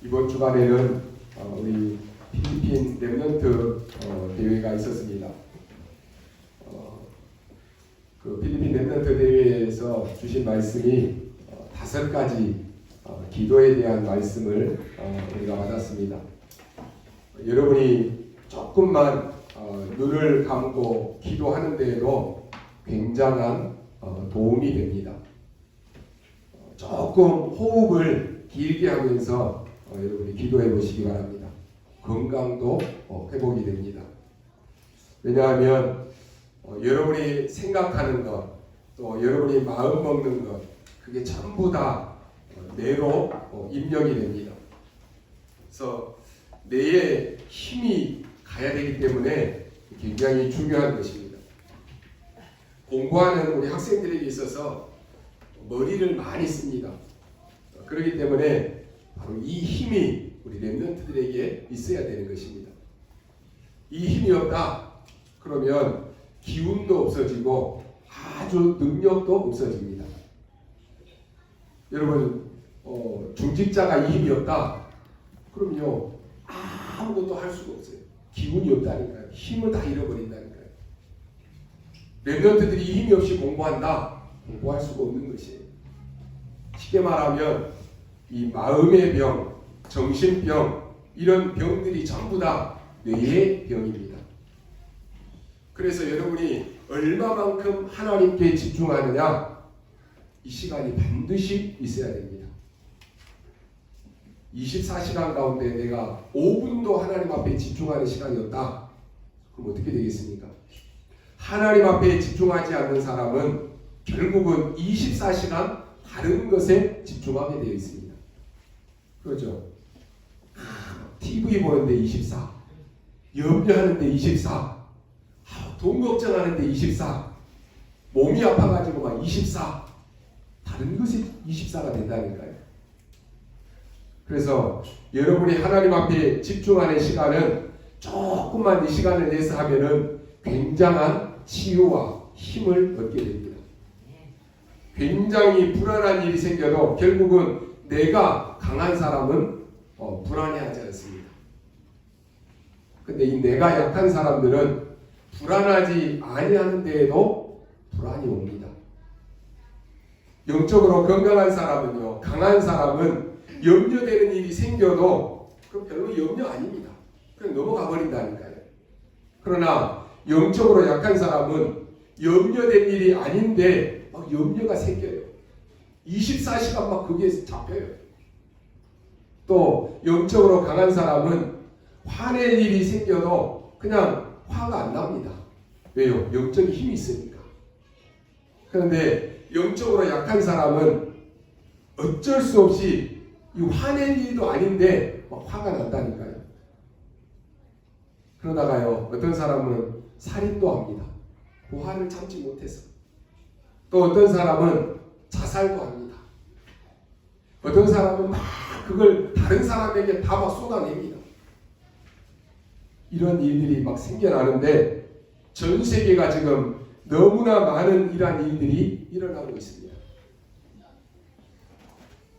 이번 주간에는 우리 필리핀 렘넌트 대회가 있었습니다. 그 필리핀 렘넌트 대회에서 주신 말씀이 5가지 기도에 대한 말씀을 우리가 받았습니다. 여러분이 조금만 눈을 감고 기도하는 데에도 굉장한 도움이 됩니다. 조금 호흡을 길게 하면서 여러분이 기도해 보시기 바랍니다. 건강도 회복이 됩니다. 왜냐하면 여러분이 생각하는 것, 또 여러분이 마음 먹는 것, 그게 전부 다 뇌로 입력이 됩니다. 그래서 뇌에 힘이 가야 되기 때문에 굉장히 중요한 것입니다. 공부하는 우리 학생들에게 있어서 머리를 많이 씁니다. 그렇기 때문에 바로 이 힘이 우리 렘넌트들에게 있어야 되는 것입니다. 이 힘이 없다 그러면 기운도 없어지고 아주 능력도 없어집니다. 여러분 중직자가 이 힘이 없다 그럼요 아무것도 할 수가 없어요. 기운이 없다니까요. 힘을 다 잃어버린다니까요. 렘넌트들이 이 힘이 없이 공부한다 공부할 수가 없는 것이에요. 쉽게 말하면 이 마음의 병, 정신병 이런 병들이 전부 다 뇌의 병입니다. 그래서 여러분이 얼마만큼 하나님께 집중하느냐 이 시간이 반드시 있어야 됩니다. 24시간 가운데 내가 5분도 하나님 앞에 집중하는 시간이 없다. 그럼 어떻게 되겠습니까? 하나님 앞에 집중하지 않는 사람은 결국은 24시간 다른 것에 집중하게 되어 있습니다. 그렇죠? TV 보는데 24, 염려하는데 24, 돈 걱정하는데 24, 몸이 아파가지고 막 24, 다른 것이 24가 된다니까요. 그래서 여러분이 하나님 앞에 집중하는 시간은 조금만 이 시간을 내서 하면은 굉장한 치유와 힘을 얻게 됩니다. 굉장히 불안한 일이 생겨도 결국은 내가 강한 사람은 불안해하지 않습니다. 근데 이 내가 약한 사람들은 불안하지 아니하는 데에도 불안이 옵니다. 영적으로 건강한 사람은요, 강한 사람은 염려되는 일이 생겨도 그럼 별로 염려 아닙니다. 그냥 넘어가 버린다니까요. 그러나 영적으로 약한 사람은 염려된 일이 아닌데 막 염려가 생겨요. 24시간 막 그게 잡혀요. 또 영적으로 강한 사람은 화낼 일이 생겨도 그냥 화가 안 납니다. 왜요? 영적인 힘이 있으니까. 그런데 영적으로 약한 사람은 어쩔 수 없이 이 화낼 일도 아닌데 막 화가 난다니까요. 그러다가요 어떤 사람은 살인도 합니다. 그 화를 참지 못해서. 또 어떤 사람은 자살도 합니다. 어떤 사람은 막 그걸 다른 사람에게 다 막 쏟아냅니다. 이런 일들이 막 생겨나는데 전 세계가 지금 너무나 많은 이러한 일들이 일어나고 있습니다.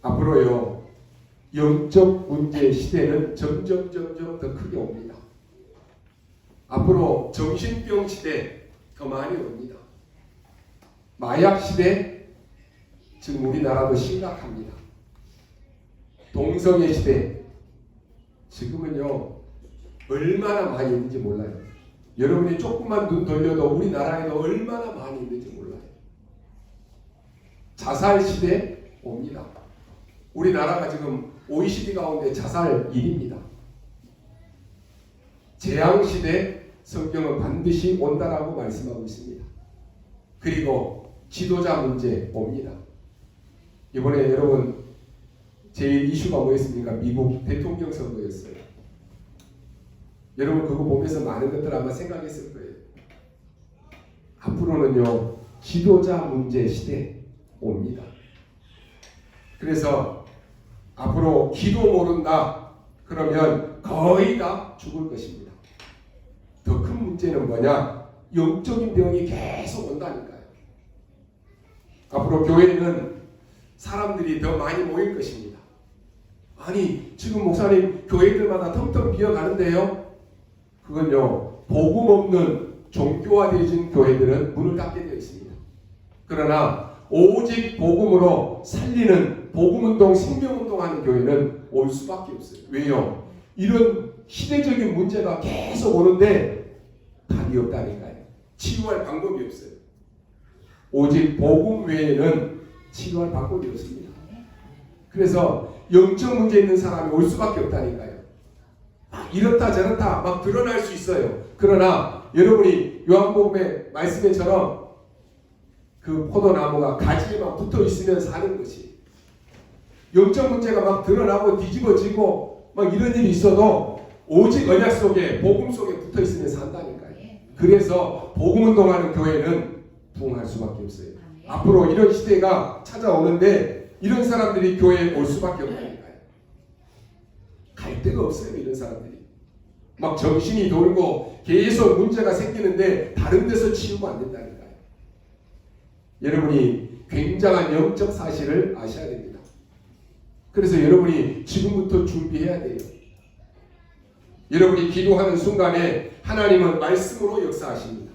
앞으로요 영적 문제 시대는 점점 더 크게 옵니다. 앞으로 정신병 시대 더 많이 옵니다. 마약 시대 지금 우리나라도 심각합니다. 동성애 시대 지금은요 얼마나 많이 있는지 몰라요. 여러분이 조금만 눈 돌려도 우리나라에도 얼마나 많이 있는지 몰라요. 자살 시대 옵니다. 우리나라가 지금 OECD 가운데 자살 1위입니다. 재앙 시대 성경은 반드시 온다라고 말씀하고 있습니다. 그리고 지도자 문제 옵니다. 이번에 여러분 제일 이슈가 뭐였습니까? 미국 대통령 선거였어요. 여러분 그거 보면서 많은 것들 아마 생각했을 거예요. 앞으로는요 지도자 문제 시대 옵니다. 그래서 앞으로 기도 모른다 그러면 거의 다 죽을 것입니다. 더 큰 문제는 뭐냐? 영적인 병이 계속 온다니까요. 앞으로 교회는 사람들이 더 많이 모일 것입니다. 아니 지금 목사님 교회들마다 텅텅 비어가는데요. 그건요 복음 없는 종교화되어진 교회들은 문을 닫게 되어 있습니다. 그러나 오직 복음으로 살리는 복음운동, 생명운동하는 교회는 올 수밖에 없어요. 왜요? 이런 시대적인 문제가 계속 오는데 답이 없다니까요. 치유할 방법이 없어요. 오직 복음 외에는 치유할 방법이 없습니다. 그래서 영적 문제 있는 사람이 올 수밖에 없다니까요. 이렇다 저렇다 막 드러날 수 있어요. 그러나 여러분이 요한복음의 말씀에처럼 그 포도나무가 가지에만 붙어 있으면 사는 것이, 영적 문제가 막 드러나고 뒤집어지고 막 이런 일이 있어도 오직 언약 속에 복음 속에 붙어 있으면 산다니까요. 그래서 복음 운동하는 교회는 부흥할 수밖에 없어요. 앞으로 이런 시대가 찾아오는데 이런 사람들이 교회에 올 수밖에 없다니까요. 갈 데가 없어요. 이런 사람들이 막 정신이 돌고 계속 문제가 생기는데 다른 데서 치유가 안 된다니까요. 여러분이 굉장한 영적 사실을 아셔야 됩니다. 그래서 여러분이 지금부터 준비해야 돼요. 여러분이 기도하는 순간에 하나님은 말씀으로 역사하십니다.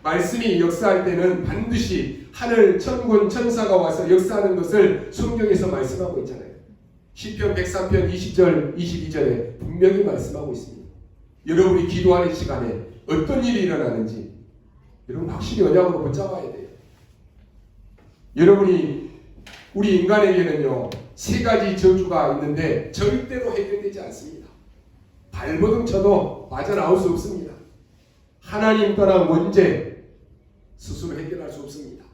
말씀이 역사할 때는 반드시 하늘 천군 천사가 와서 역사하는 것을 성경에서 말씀하고 있잖아요. 시편 103편 20절 22절에 분명히 말씀하고 있습니다. 여러분이 기도하는 시간에 어떤 일이 일어나는지 여러분 확실히 언약으로 붙잡아야 돼요. 여러분이 우리 인간에게는요 3가지 저주가 있는데 절대로 해결되지 않습니다. 발버둥 쳐도 빠져나올 수 없습니다. 하나님 떠난 문제 스스로 해결할 수 없습니다.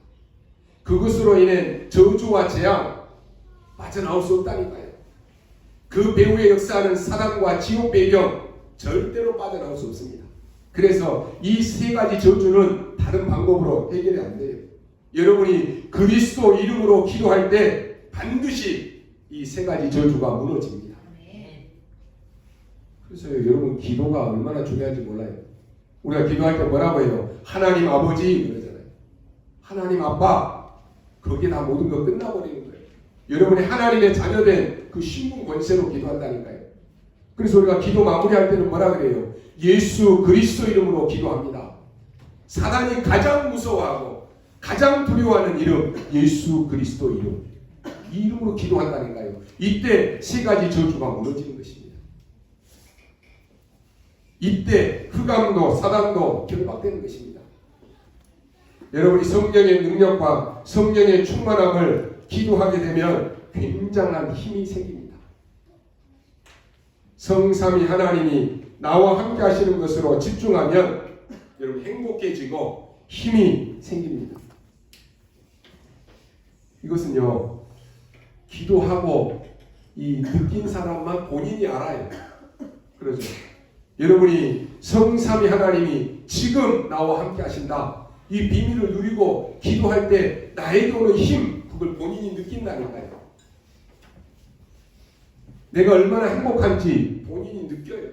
그것으로 인해 저주와 재앙 빠져나올 수 없다니까요. 그 배후에 역사하는 사단과 지옥 배경 절대로 빠져나올 수 없습니다. 그래서 이 3가지 저주는 다른 방법으로 해결이 안 돼요. 여러분이 그리스도 이름으로 기도할 때 반드시 이 3가지 저주가 무너집니다. 그래서 여러분 기도가 얼마나 중요한지 몰라요. 우리가 기도할 때 뭐라고 해요? 하나님 아버지 그러잖아요. 하나님 아빠 거기에 다 모든 거 끝나버리는 거예요. 여러분이 하나님의 자녀된 그 신분 권세로 기도한다니까요. 그래서 우리가 기도 마무리할 때는 뭐라 그래요? 예수 그리스도 이름으로 기도합니다. 사단이 가장 무서워하고 가장 두려워하는 이름 예수 그리스도 이름, 이 이름으로 기도한다니까요. 이때 3가지 저주가 무너지는 것입니다. 이때 흑암도 사단도 결박되는 것입니다. 여러분이 성령의 능력과 성령의 충만함을 기도하게 되면 굉장한 힘이 생깁니다. 성삼위 하나님이 나와 함께 하시는 것으로 집중하면 여러분 행복해지고 힘이 생깁니다. 이것은요 기도하고 이 느낀 사람만 본인이 알아요. 그렇죠. 여러분이 성삼위 하나님이 지금 나와 함께 하신다, 이 비밀을 누리고 기도할 때 나에게 오는 힘, 그걸 본인이 느낀다니까요. 내가 얼마나 행복한지 본인이 느껴요.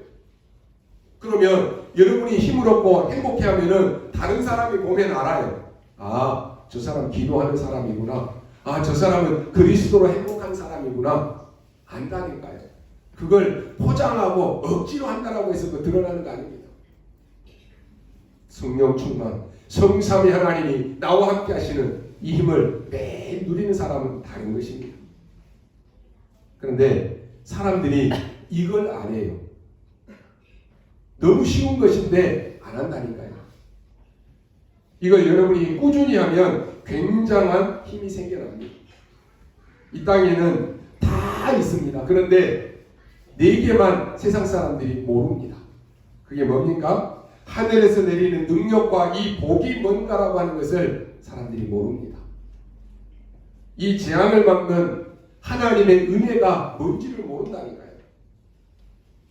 그러면 여러분이 힘을 얻고 행복해하면은 다른 사람이 보면 알아요. 아, 저 사람 기도하는 사람이구나. 아, 저 사람은 그리스도로 행복한 사람이구나. 안다니까요. 그걸 포장하고 억지로 한다라고 해서 그 드러나는 거 아닙니다. 성령 충만, 성삼위 하나님이 나와 함께 하시는 이 힘을 매일 누리는 사람은 다른 것입니다. 그런데 사람들이 이걸 안 해요. 너무 쉬운 것인데 안 한다니까요. 이걸 여러분이 꾸준히 하면 굉장한 힘이 생겨납니다. 이 땅에는 다 있습니다. 그런데 4개만 세상 사람들이 모릅니다. 그게 뭡니까? 하늘에서 내리는 능력과 이 복이 뭔가라고 하는 것을 사람들이 모릅니다. 이 재앙을 막는 하나님의 은혜가 뭔지를 모른다니까요.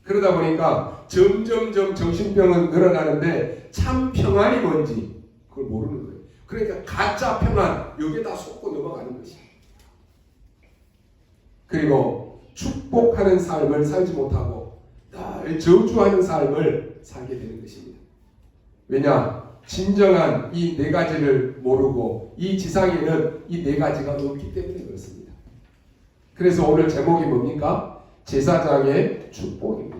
그러다 보니까 점점점 정신병은 늘어나는데 참 평안이 뭔지 그걸 모르는 거예요. 그러니까 가짜 평안 여기에다 속고 넘어가는 것이에요. 그리고 축복하는 삶을 살지 못하고 늘 저주하는 삶을 살게 되는 것입니다. 왜냐? 진정한 이 4가지를 모르고 이 지상에는 이 4가지가 없기 때문에 그렇습니다. 그래서 오늘 제목이 뭡니까? 제사장의 축복입니다.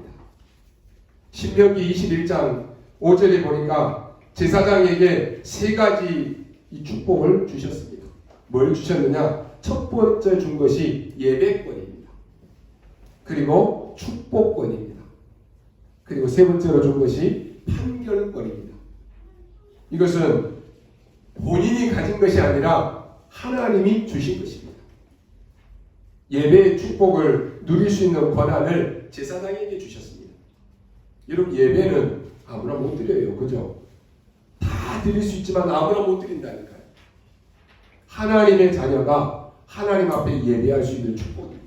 신명기 21장 5절에 보니까 제사장에게 세 가지 이 축복을 주셨습니다. 뭘 주셨느냐? 첫 번째 준 것이 예배권입니다. 그리고 축복권입니다. 그리고 세 번째로 준 것이 판결권입니다. 이것은 본인이 가진 것이 아니라 하나님이 주신 것입니다. 예배의 축복을 누릴 수 있는 권한을 제사장에게 주셨습니다. 여러분, 예배는 아무나 못 드려요. 그죠? 다 드릴 수 있지만 아무나 못 드린다니까요. 하나님의 자녀가 하나님 앞에 예배할 수 있는 축복입니다.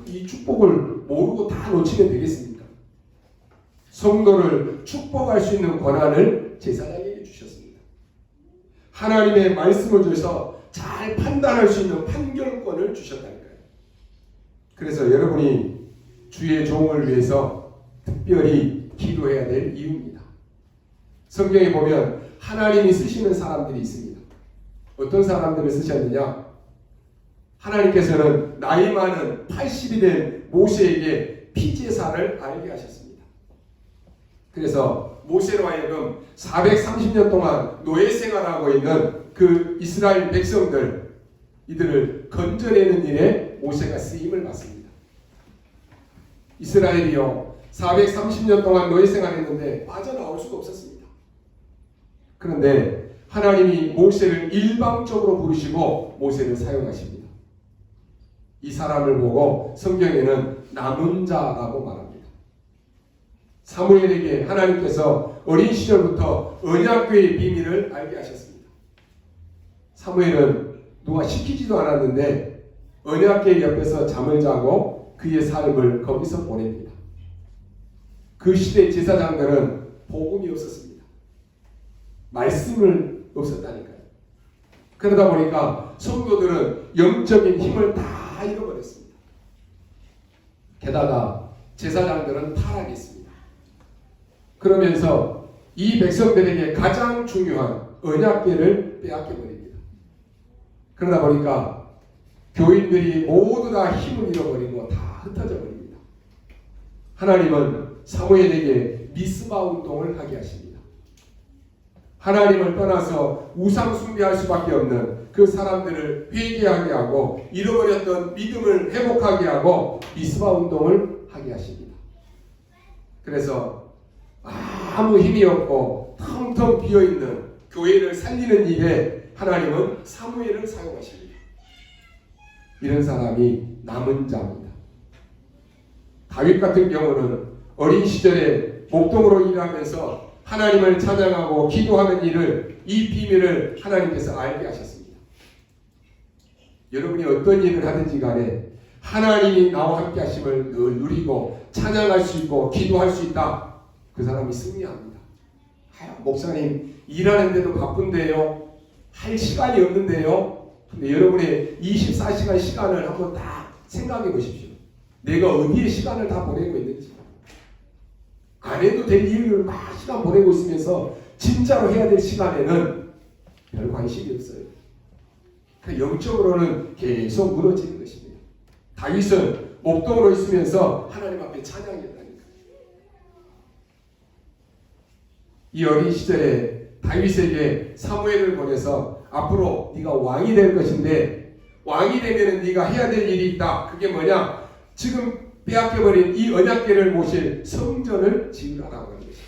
이 축복을 모르고 다 놓치면 되겠습니까? 성도를 축복할 수 있는 권한을 제사장에게 주셨습니다. 하나님의 말씀을 줘서 잘 판단할 수 있는 판결권을 주셨다니까요. 그래서 여러분이 주의 종을 위해서 특별히 기도해야 될 이유입니다. 성경에 보면 하나님이 쓰시는 사람들이 있습니다. 어떤 사람들을 쓰셨느냐? 하나님께서는 나이 많은 80이 된 모세에게 피제사를 알게 하셨습니다. 그래서 모세로 하여금 430년 동안 노예 생활하고 있는 그 이스라엘 백성들, 이들을 건져내는 일에 모세가 쓰임을 받습니다. 이스라엘이요 430년 동안 노예 생활했는데 빠져나올 수가 없었습니다. 그런데 하나님이 모세를 일방적으로 부르시고 모세를 사용하십니다. 이 사람을 보고 성경에는 남은 자라고 말합니다. 사무엘에게 하나님께서 어린 시절부터 언약궤의 비밀을 알게 하셨습니다. 사무엘은 누가 시키지도 않았는데 언약궤 옆에서 잠을 자고 그의 삶을 거기서 보냅니다. 그 시대 제사장들은 복음이 없었습니다. 말씀을 없었다니까요. 그러다 보니까 성도들은 영적인 힘을 다 잃어버렸습니다. 게다가 제사장들은 타락했습니다. 그러면서 이 백성들에게 가장 중요한 언약궤를 빼앗겨버립니다. 그러다 보니까 교인들이 모두 다 힘을 잃어버리고 다 흩어져 버립니다. 하나님은 사무엘에게 미스바 운동을 하게 하십니다. 하나님을 떠나서 우상 숭배할 수밖에 없는 그 사람들을 회개하게 하고 잃어버렸던 믿음을 회복하게 하고 미스바 운동을 하게 하십니다. 그래서 아무 힘이 없고 텅텅 비어있는 교회를 살리는 일에 하나님은 사무엘을 사용하십니다. 이런 사람이 남은 자입니다. 다윗 같은 경우는 어린 시절에 목동으로 일하면서 하나님을 찬양하고 기도하는 일을, 이 비밀을 하나님께서 알게 하셨습니다. 여러분이 어떤 일을 하든지 간에 하나님이 나와 함께 하심을 늘 누리고 찬양할 수 있고 기도할 수 있다. 그 사람이 승리합니다. 목사님 일하는데도 바쁜데요. 할 시간이 없는데요. 근데 여러분의 24시간 시간을 한번 다 생각해 보십시오. 내가 어디에 시간을 다 보내고 있는지. 안 해도 될 일을 막 시간 보내고 있으면서 진짜로 해야 될 시간에는 별 관심이 없어요. 그러니까 영적으로는 계속 무너지는 것입니다. 다윗은 목동으로 있으면서 하나님 앞에 찬양했다니까. 이 어린 시절에 다윗에게 사무엘을 보내서 앞으로 네가 왕이 될 것인데 왕이 되면은 네가 해야 될 일이 있다. 그게 뭐냐? 지금 빼앗겨버린 이 언약궤를 모실 성전을 지으라라고 하는 것입니다.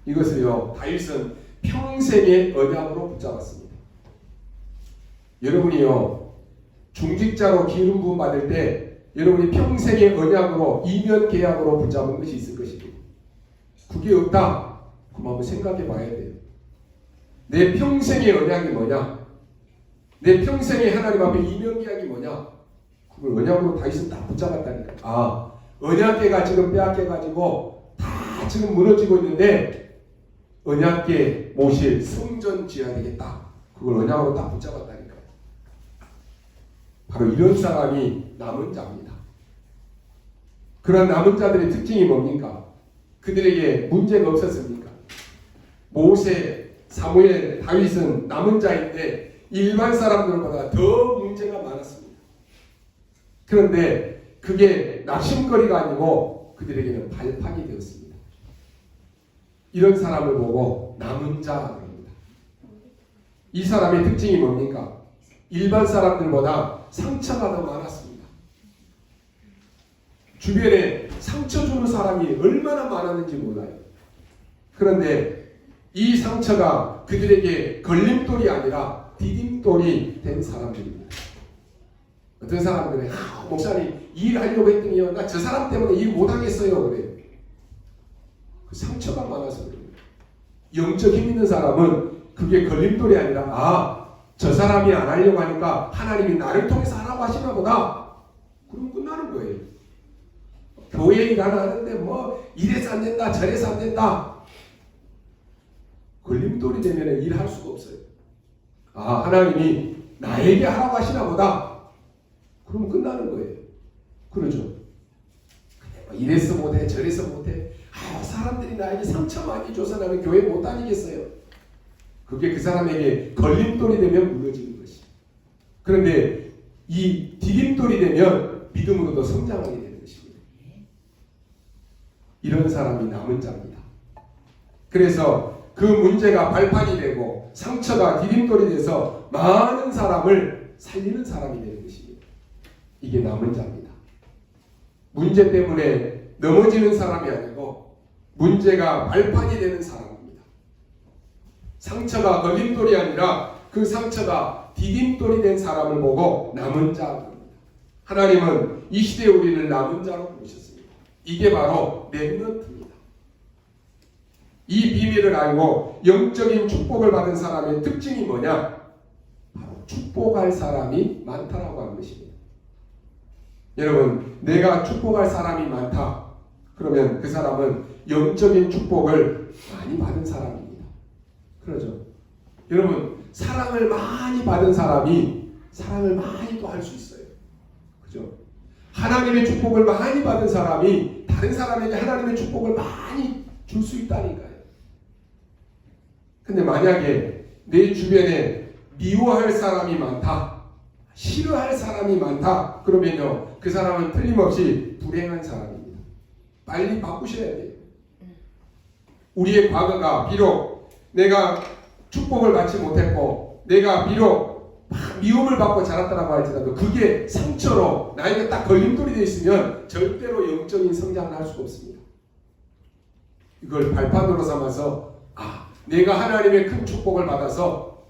이것을요 다윗은 평생의 언약으로 붙잡았습니다. 여러분이요 중직자로 기름 부음 받을 때 여러분이 평생의 언약으로 이면 계약으로 붙잡은 것이 있을 것입니다. 그게 없다. 그럼 한번 생각해 봐야 돼요. 내 평생의 언약이 뭐냐? 내 평생의 하나님 앞에 이면 계약이 뭐냐? 그걸 언약으로 다윗은 딱 붙잡았다니까. 언약궤가 지금 빼앗겨가지고 다 지금 무너지고 있는데 언약궤 모실 성전 지어야 되겠다. 그걸 언약으로 딱 붙잡았다니까. 바로 이런 사람이 남은 자입니다. 그런 남은 자들의 특징이 뭡니까? 그들에게 문제가 없었습니까? 모세, 사무엘, 다윗은 남은 자인데 일반 사람들보다 더 문제가 많았습니다. 그런데 그게 낙심거리가 아니고 그들에게는 발판이 되었습니다. 이런 사람을 보고 남은 자라고 합니다. 이 사람의 특징이 뭡니까? 일반 사람들보다 상처가 더 많았습니다. 주변에 상처 주는 사람이 얼마나 많았는지 몰라요. 그런데 이 상처가 그들에게 걸림돌이 아니라 디딤돌이 된 사람들입니다. 어떤 사람들은 목사님 일하려고 했더니요, 나 저 사람 때문에 일 못하겠어요 그래요. 그 상처가 많아서 그래요. 영적 힘 있는 사람은 그게 걸림돌이 아니라 저 사람이 안 하려고 하니까 하나님이 나를 통해서 하라고 하시나 보다. 그럼 끝나는 거예요. 교회 일 하나 하는데 뭐 이래서 안 된다 저래서 안 된다. 걸림돌이 되면 일할 수가 없어요. 하나님이 나에게 하라고 하시나 보다. 그럼 끝나는 거예요. 그러죠. 이래서 못해 저래서 못해. 사람들이 나에게 상처 많이 줘서 나는 교회 못 다니겠어요. 그게 그 사람에게 걸림돌이 되면 무너지는 것이. 그런데 이 디딤돌이 되면 믿음으로도 성장하게 되는 것입니다. 이런 사람이 남은 자입니다. 그래서 그 문제가 발판이 되고 상처가 디딤돌이 돼서 많은 사람을 살리는 사람이 되는 것입니다. 이게 남은 자입니다. 문제 때문에 넘어지는 사람이 아니고 문제가 발판이 되는 사람입니다. 상처가 걸림돌이 아니라 그 상처가 디딤돌이 된 사람을 보고 남은 자입니다. 하나님은 이 시대에 우리를 남은 자로 부르셨습니다. 이게 바로 렘넌트입니다. 이 비밀을 알고 영적인 축복을 받은 사람의 특징이 뭐냐? 바로 축복할 사람이 많다라고 하는 것입니다. 여러분, 내가 축복할 사람이 많다. 그러면 그 사람은 영적인 축복을 많이 받은 사람입니다. 그러죠. 여러분, 사랑을 많이 받은 사람이 사랑을 많이 또 할 수 있어요. 그죠? 하나님의 축복을 많이 받은 사람이 다른 사람에게 하나님의 축복을 많이 줄 수 있다니까요. 근데 만약에 내 주변에 미워할 사람이 많다, 싫어할 사람이 많다, 그러면요, 그 사람은 틀림없이 불행한 사람입니다. 빨리 바꾸셔야 돼요. 우리의 과거가 비록 내가 축복을 받지 못했고 내가 비록 미움을 받고 자랐다고 할지라도 그게 상처로 나에게 딱 걸림돌이 되어 있으면 절대로 영적인 성장을 할 수가 없습니다. 이걸 발판으로 삼아서 내가 하나님의 큰 축복을 받아서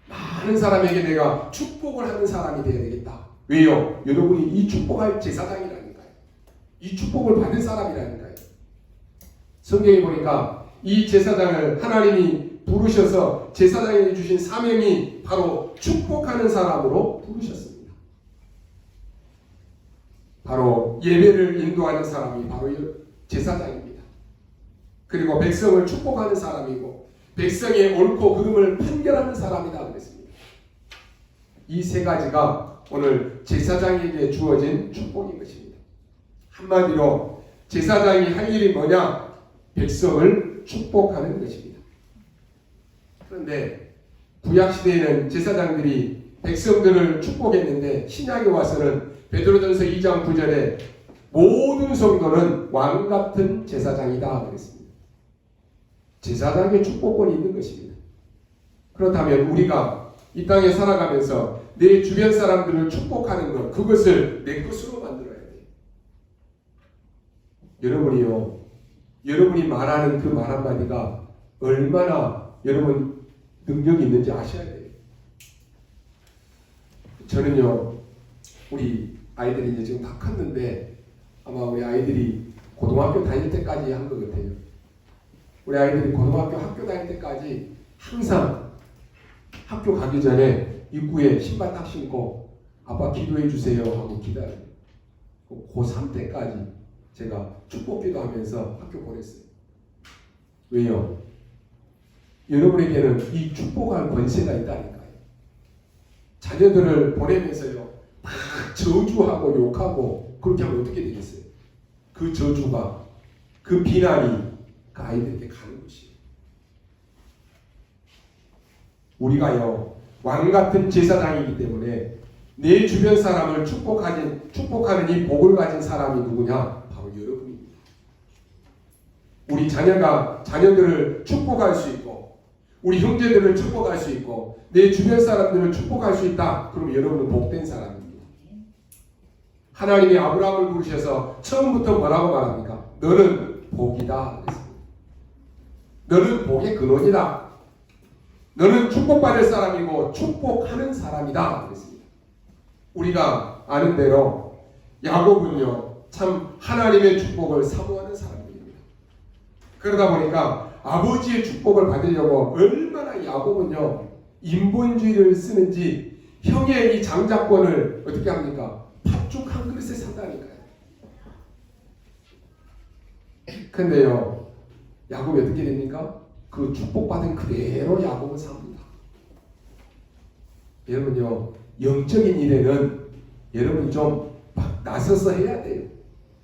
많은 사람에게 내가 축복을 하는 사람이 되어야 되겠다. 왜요? 여러분이 이 축복할 제사장이라니까요. 이 축복을 받은 사람이라니까요. 성경에 보니까 이 제사장을 하나님이 부르셔서 제사장에게 주신 사명이 바로 축복하는 사람으로 부르셨습니다. 바로 예배를 인도하는 사람이 바로 제사장입니다. 그리고 백성을 축복하는 사람이고 백성의 옳고 그름을 판결하는 사람이다 그랬습니다. 이 세 가지가 오늘 제사장에게 주어진 축복인 것입니다. 한마디로 제사장이 할 일이 뭐냐? 백성을 축복하는 것입니다. 그런데 구약시대에는 제사장들이 백성들을 축복했는데 신약에 와서는 베드로전서 2장 9절에 모든 성도는 왕같은 제사장이다 그랬습니다. 제사장의 축복권이 있는 것입니다. 그렇다면 우리가 이 땅에 살아가면서 내 주변 사람들을 축복하는 것, 그것을 내 것으로 만들어야 돼요. 여러분이요, 여러분이 말하는 그 말 한마디가 얼마나 여러분 능력이 있는지 아셔야 돼요. 저는요, 우리 아이들이 이제 지금 다 컸는데 아마 우리 아이들이 고등학교 다닐 때까지 한 것 같아요. 우리 아이들이 고등학교 학교 다닐 때까지 항상 학교 가기 전에 입구에 신발 딱 신고 아빠 기도해 주세요 하고 기다려요. 고3 때까지 제가 축복기도 하면서 학교 보냈어요. 왜요? 여러분에게는 이 축복할 권세가 있다니까요. 자녀들을 보내면서요, 막 저주하고 욕하고 그렇게 하면 어떻게 되겠어요? 그 저주가, 그 비난이 그 아이들에게 가는 것이에요. 우리가요, 왕같은 제사장이기 때문에 내 주변 사람을 축복하는 이 복을 가진 사람이 누구냐? 바로 여러분입니다. 우리 자녀들을 축복할 수 있고, 우리 형제들을 축복할 수 있고, 내 주변 사람들을 축복할 수 있다. 그럼 여러분은 복된 사람입니다. 하나님이 아브라함을 부르셔서 처음부터 뭐라고 말합니까? 너는 복이다. 그랬습니다. 너는 복의 근원이다. 너는 축복받을 사람이고 축복하는 사람이다. 그랬습니다. 우리가 아는 대로 야곱은요, 참 하나님의 축복을 사모하는 사람입니다. 그러다 보니까 아버지의 축복을 받으려고 얼마나 야곱은요, 인본주의를 쓰는지 형의 이 장자권을 어떻게 합니까? 팥죽 한 그릇에 산다니까요. 근데요, 야곱이 어떻게 됩니까? 그 축복받은 그대로 야곱은 삽니다. 여러분요, 영적인 일에는 여러분이 좀 나서서 해야 돼요.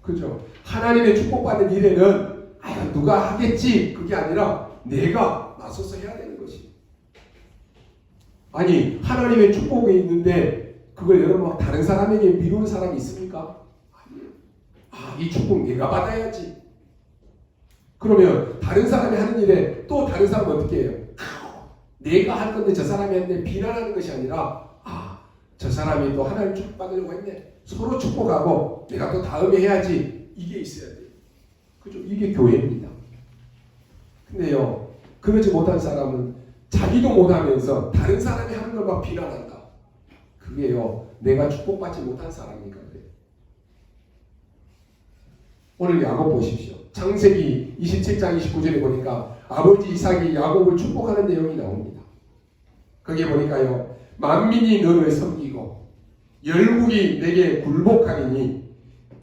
그죠? 하나님의 축복받은 일에는 누가 하겠지 그게 아니라 내가 나서서 해야 되는 것이. 아니 하나님의 축복이 있는데 그걸 여러분 다른 사람에게 미루는 사람이 있습니까? 아니에요. 이 축복 내가 받아야지. 그러면 다른 사람이 하는 일에 또 다른 사람은 어떻게 해요? 내가 할 건데 저 사람이 했는데 비난하는 것이 아니라 저 사람이 또 하나님 축복받으려고 했네. 서로 축복하고 내가 또 다음에 해야지. 이게 있어야 돼요. 그죠? 이게 교회입니다. 근데요, 그러지 못한 사람은 자기도 못하면서 다른 사람이 하는 걸 막 비난한다. 그게요, 내가 축복받지 못한 사람이니까 그래요. 오늘 야곱 보십시오. 창세기 27장 29절에 보니까 아버지 이삭이 야곱을 축복하는 내용이 나옵니다. 거기에 보니까요, 만민이 너를 섬기고 열국이 내게 굴복하리니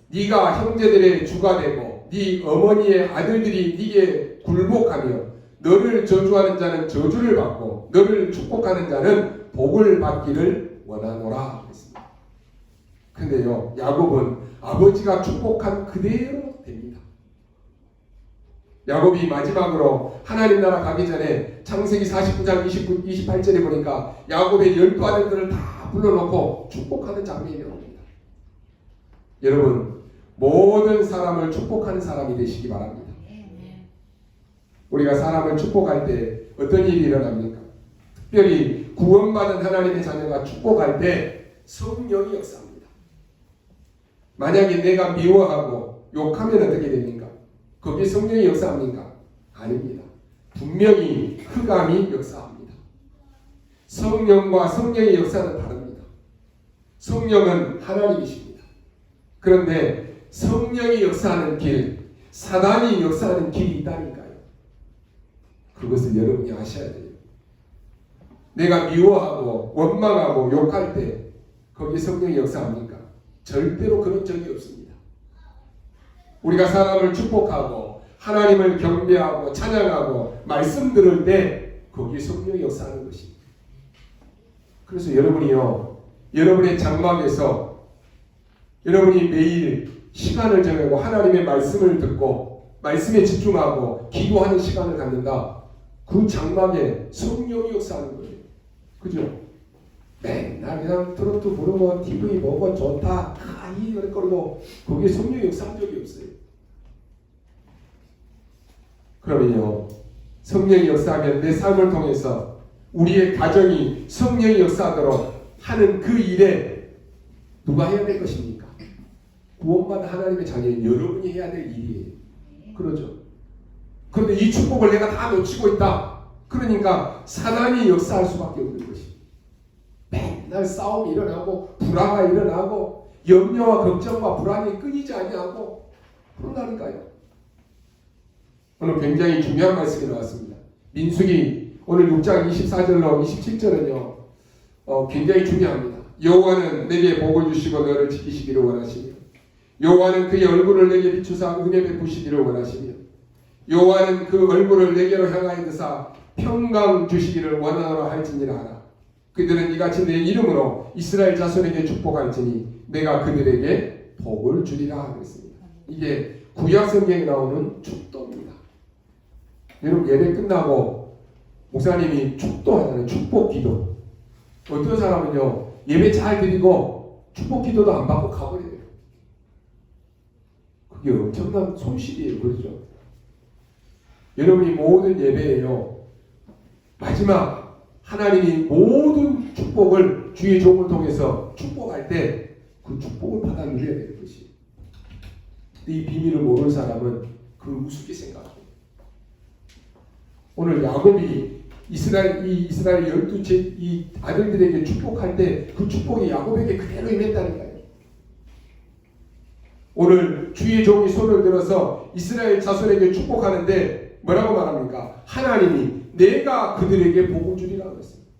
네가 형제들의 주가 되고 네 어머니의 아들들이 네게 굴복하며 너를 저주하는 자는 저주를 받고 너를 축복하는 자는 복을 받기를 원하노라 했습니다. 근데요, 야곱은 아버지가 축복한 그대로 됩니다. 야곱이 마지막으로 하나님 나라 가기 전에 창세기 49장 28절에 보니까 야곱의 12 아들들을 다 불러놓고 축복하는 장면이 나옵니다. 여러분, 모든 사람을 축복하는 사람이 되시기 바랍니다. 우리가 사람을 축복할 때 어떤 일이 일어납니까? 특별히 구원받은 하나님의 자녀가 축복할 때 성령이 역사합니다. 만약에 내가 미워하고 욕하면 어떻게 됩니까? 거기에 성령이 역사합니까? 아닙니다. 분명히 흑암이 역사합니다. 성령과 성령의 역사는 다릅니다. 성령은 하나님이십니다. 그런데 성령이 역사하는 길, 사단이 역사하는 길이 있다니까요. 그것을 여러분이 아셔야 돼요. 내가 미워하고 원망하고 욕할 때 거기에 성령이 역사합니까? 절대로 그런 적이 없습니다. 우리가 사람을 축복하고 하나님을 경배하고 찬양하고 말씀 들을 때 거기에 성령이 역사하는 것입니다. 그래서 여러분이요, 여러분의 장막에서 여러분이 매일 시간을 정하고 하나님의 말씀을 듣고 말씀에 집중하고 기도하는 시간을 갖는다. 그 장막에 성령이 역사하는 거예요. 그죠? 맨날 그냥 트로트 부르고 TV 보고 좋다 이럴 거고 거기에 성령이 역사한 적이 없어요. 그러면요, 성령이 역사하면 내 삶을 통해서 우리의 가정이 성령이 역사하도록 하는 그 일에 누가 해야 될 것입니까? 구원받은 하나님의 자녀인 여러분이 해야 될 일이에요. 그러죠? 그런데 이 축복을 내가 다 놓치고 있다. 그러니까 사단이 역사할 수밖에 없는 것입니다. 맨날 싸움이 일어나고 불화가 일어나고 염려와 걱정과 불안이 끊이지 아니하고 그런다니까요. 오늘 굉장히 중요한 말씀이 나왔습니다. 민수기 오늘 6장 24절로 27절은요 굉장히 중요합니다. 여호와는 내게 복을 주시고 너를 지키시기를 원하시며 여호와는 그의 얼굴을 내게 비추사 은혜 베푸시기를 원하시며 여호와는 그 얼굴을 내게로 향하여 드사 평강 주시기를 원하노라 할지니라 하라. 그들은 이같이 내 이름으로 이스라엘 자손에게 축복할지니 내가 그들에게 복을 주리라 그랬습니다. 이게 구약 성경에 나오는 축도입니다. 여러분 예배 끝나고 목사님이 축도하잖아요. 축복 기도. 어떤 사람은요 예배 잘 드리고 축복 기도도 안 받고 가버려요. 그게 엄청난 손실이에요. 그렇죠? 여러분이 모든 예배에요. 마지막 하나님이 모든 축복을 주의 종을 통해서 축복할 때 그 축복을 받아 누려야 되는 것이. 이 비밀을 모르는 사람은 그걸 우습게 생각합니다. 오늘 야곱이 이스라엘 12 이 아들들에게 축복할 때 그 축복이 야곱에게 그대로 임했다니까요. 오늘 주의 종이 손을 들어서 이스라엘 자손에게 축복하는데 뭐라고 말합니까? 하나님이 내가 그들에게 복을 주리라고 했습니다.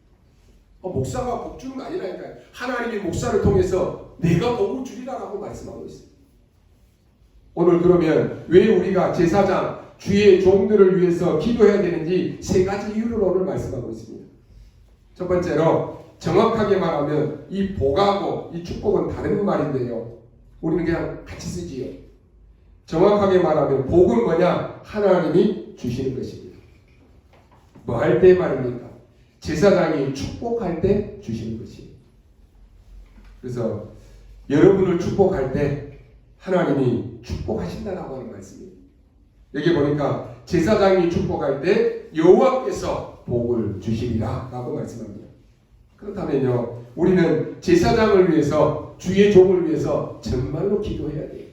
목사가 복 주는 거 아니라니까요. 하나님이 목사를 통해서 내가 복을 주리라고 말씀하고 있습니다. 오늘 그러면 왜 우리가 제사장 주의 종들을 위해서 기도해야 되는지 세 가지 이유를 오늘 말씀하고 있습니다. 첫 번째로 정확하게 말하면 이 복하고 이 축복은 다른 말인데요. 우리는 그냥 같이 쓰지요. 정확하게 말하면 복은 뭐냐? 하나님이 주시는 것입니다. 뭐 할 때 말입니까? 제사장이 축복할 때 주시는 것입니다. 그래서 여러분을 축복할 때 하나님이 축복하신다라고 하는 말씀입니다. 여기 보니까 제사장이 축복할 때 여호와께서 복을 주시리라 라고 말씀합니다. 그렇다면요, 우리는 제사장을 위해서 주의 종을 위해서 정말로 기도해야 돼요.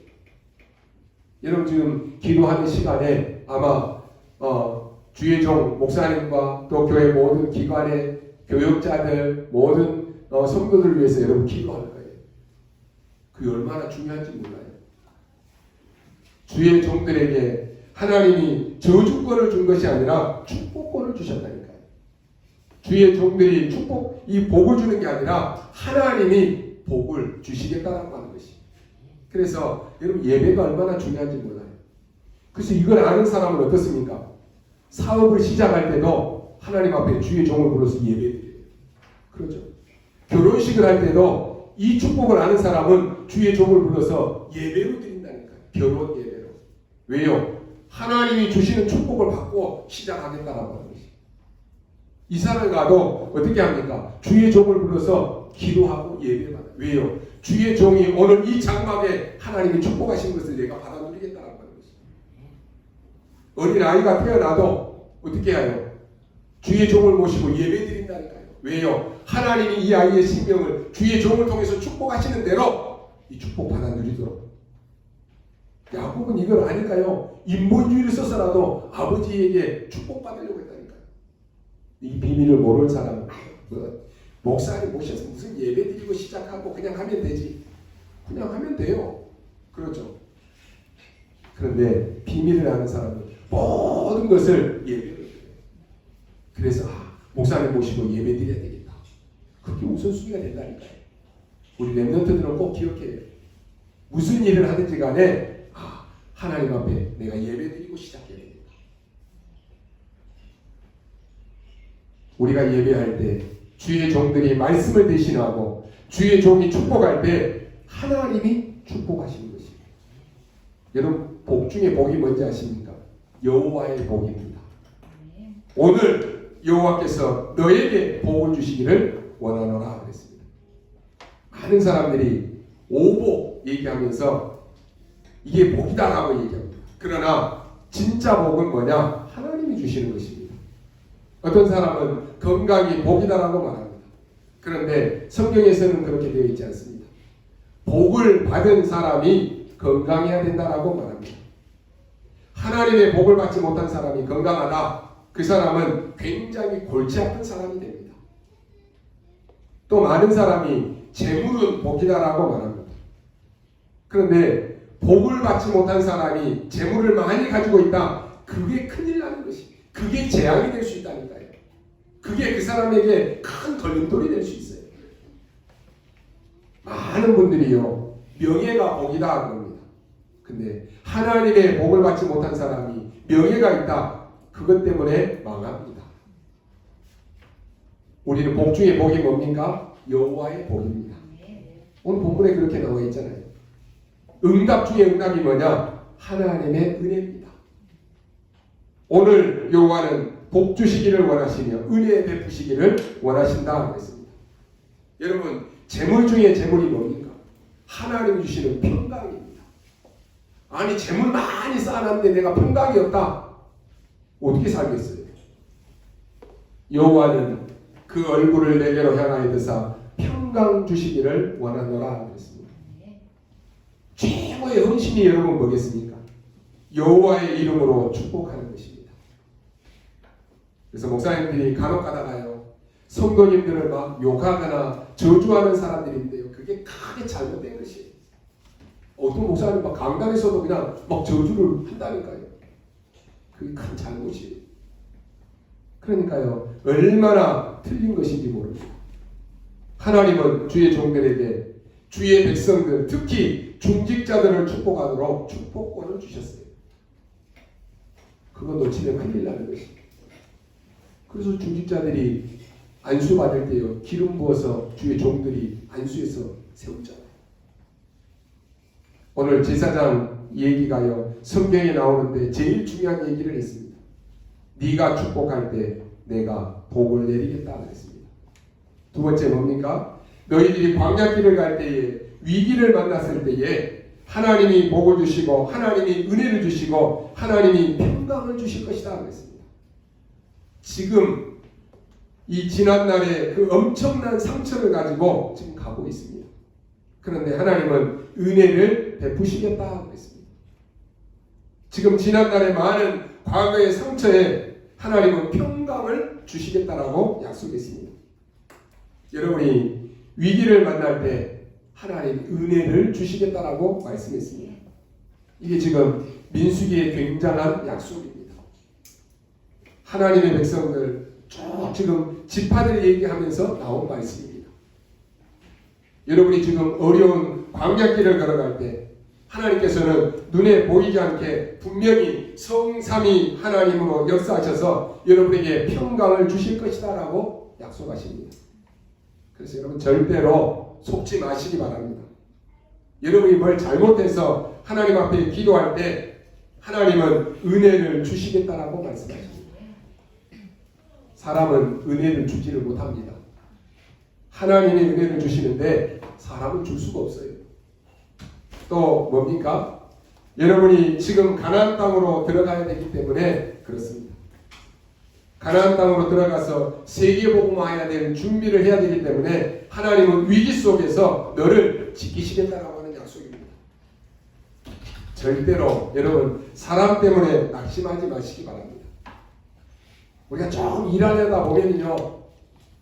여러분 지금 기도하는 시간에 아마 주의 종 목사님과 또 교회 모든 기관의 교역자들 모든 성도들을 위해서 여러분 기도할 거예요. 그게 얼마나 중요한지 몰라요. 주의 종들에게 하나님이 저주권을 준 것이 아니라 축복권을 주셨다니까요. 주의 종들이 이 복을 주는 게 아니라 하나님이 복을 주시겠다라고 하는 것이. 그래서 여러분 예배가 얼마나 중요한지 몰라요. 그래서 이걸 아는 사람은 어떻습니까? 사업을 시작할 때도 하나님 앞에 주의 종을 불러서 예배드려요. 그렇죠? 결혼식을 할 때도 이 축복을 아는 사람은 주의 종을 불러서 예배로 드린다니까요. 결혼 예배로. 왜요? 하나님이 주시는 축복을 받고 시작하겠다라고 하는 것이. 이사를 가도 어떻게 합니까? 주의 종을 불러서 기도하고 예배받아요. 왜요? 주의 종이 오늘 이 장막에 하나님이 축복하신 것을 내가 받아 누리겠다라고 하는 것이. 어린 아이가 태어나도 어떻게 해요? 주의 종을 모시고 예배 드린다니까요. 왜요? 하나님이 이 아이의 생명을 주의 종을 통해서 축복하시는 대로 이 축복 받아 누리도록. 야곱은 이걸 아니까요. 인본주의를 써서라도 아버지에게 축복받으려고 했다니까요. 이 비밀을 모르는 사람은 목사님 모셔서 무슨 예배 드리고 시작하고 그냥 하면 되지. 그냥 하면 돼요. 그렇죠. 그런데 비밀을 아는 사람은 모든 것을 예배로 드려요. 그래서 목사님 모시고 예배 드려야 되겠다. 그렇게 우선순위가 된다니까요. 우리 렘넌트들은 꼭 기억해요. 무슨 일을 하든지 간에 하나님 앞에 내가 예배드리고 시작해야 됩니다. 우리가 예배할 때 주의 종들이 말씀을 대신하고 주의 종이 축복할 때 하나님이 축복하시는 것입니다. 여러분 복 중에 복이 뭔지 아십니까? 여호와의 복입니다. 오늘 여호와께서 너에게 복을 주시기를 원하노라 그랬습니다. 많은 사람들이 오복 얘기하면서 이게 복이다라고 얘기합니다. 그러나 진짜 복은 뭐냐? 하나님이 주시는 것입니다. 어떤 사람은 건강이 복이다라고 말합니다. 그런데 성경에서는 그렇게 되어 있지 않습니다. 복을 받은 사람이 건강해야 된다라고 말합니다. 하나님의 복을 받지 못한 사람이 건강하다. 그 사람은 굉장히 골치 아픈 사람이 됩니다. 또 많은 사람이 재물은 복이다라고 말합니다. 그런데 복을 받지 못한 사람이 재물을 많이 가지고 있다. 그게 큰일 나는 것이. 그게 재앙이 될 수 있다니까요. 그게 그 사람에게 큰 걸림돌이 될 수 있어요. 많은 분들이요. 명예가 복이다 그럽니다. 근데 하나님의 복을 받지 못한 사람이 명예가 있다. 그것 때문에 망합니다. 우리는 복 중에 복이 뭡니까? 여호와의 복입니다. 오늘 본문에 그렇게 나와 있잖아요. 응답 중에 응답이 뭐냐? 하나님의 은혜입니다. 오늘 여호와는 복 주시기를 원하시며 은혜 베푸시기를 원하신다 그랬습니다. 여러분 재물 중에 재물이 뭡니까? 하나님 주시는 평강입니다. 아니 재물 많이 쌓아놨는데 내가 평강이 없다. 어떻게 살겠어요? 여호와는 그 얼굴을 내게로 향하여 드사 평강 주시기를 원하노라 그랬습니다. 최고의 헌신이 여러분 뭐겠습니까? 여호와의 이름으로 축복하는 것입니다. 그래서 목사님들이 간혹 가다가요 성도님들을 막 욕하거나 저주하는 사람들인데요, 그게 크게 잘못된 것이에요. 어떤 목사님 막 강단에서도 그냥 막 저주를 한다니까요. 그게 큰 잘못이에요. 그러니까요, 얼마나 틀린 것인지 모릅니다. 하나님은 주의 종들에게, 주의 백성들, 특히 중직자들을 축복하도록 축복권을 주셨어요. 그거 놓치면 큰일 나는 것입니다. 그래서 중직자들이 안수 받을 때요, 기름 부어서 주의 종들이 안수해서 세우잖아요. 오늘 제사장 얘기가요, 성경에 나오는데 제일 중요한 얘기를 했습니다. 네가 축복할 때 내가 복을 내리겠다 그랬습니다. 두 번째 뭡니까? 너희들이 광야길을 갈 때에, 위기를 만났을 때에 하나님이 복을 주시고 하나님이 은혜를 주시고 하나님이 평강을 주실 것이다 그랬습니다. 지금 이 지난날에 그 엄청난 상처를 가지고 지금 가고 있습니다. 그런데 하나님은 은혜를 베푸시겠다 그랬습니다. 지금 지난날에 많은 과거의 상처에 하나님은 평강을 주시겠다라고 약속했습니다. 여러분이 위기를 만날 때 하나님 은혜를 주시겠다라고 말씀했습니다. 이게 지금 민수기의 굉장한 약속입니다. 하나님의 백성들 쭉 지금 지파들 얘기하면서 나온 말씀입니다. 여러분이 지금 어려운 광야길을 걸어갈 때 하나님께서는 눈에 보이지 않게 분명히 성삼위 하나님으로 역사하셔서 여러분에게 평강을 주실 것이다 라고 약속하십니다. 그래서 여러분 절대로 속지 마시기 바랍니다. 여러분이 뭘 잘못해서 하나님 앞에 기도할 때 하나님은 은혜를 주시겠다라고 말씀하십니다. 사람은 은혜를 주지를 못합니다. 하나님이 은혜를 주시는데 사람은 줄 수가 없어요. 또 뭡니까? 여러분이 지금 가나안 땅으로 들어가야 되기 때문에 그렇습니다. 가나안 땅으로 들어가서 세계복음화해야 될 준비를 해야 되기 때문에 하나님은 위기 속에서 너를 지키시겠다라고 하는 약속입니다. 절대로 여러분 사람 때문에 낙심하지 마시기 바랍니다. 우리가 좀 일하려다 보면요,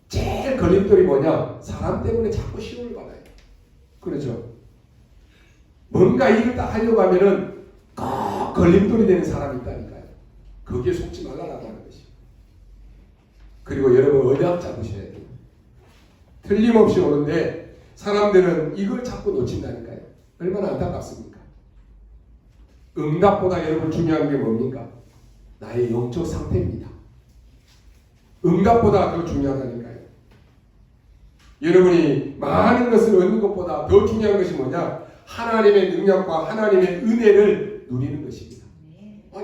제일 걸림돌이 뭐냐? 사람 때문에 자꾸 시험을 받아요. 그렇죠? 뭔가 일을 딱 하려고 하면은 꼭 걸림돌이 되는 사람이 있다니까요. 거기에 속지 말라라고 하는 것이. 그리고 여러분 언약 잡으셔야 돼요. 틀림없이 오는데 사람들은 이걸 자꾸 놓친다니까요. 얼마나 안타깝습니까? 응답보다 여러분 중요한 게 뭡니까? 나의 영적 상태입니다. 응답보다 더 중요하다니까요. 여러분이 많은 것을 얻는 것보다 더 중요한 것이 뭐냐? 하나님의 능력과 하나님의 은혜를 누리는 것입니다.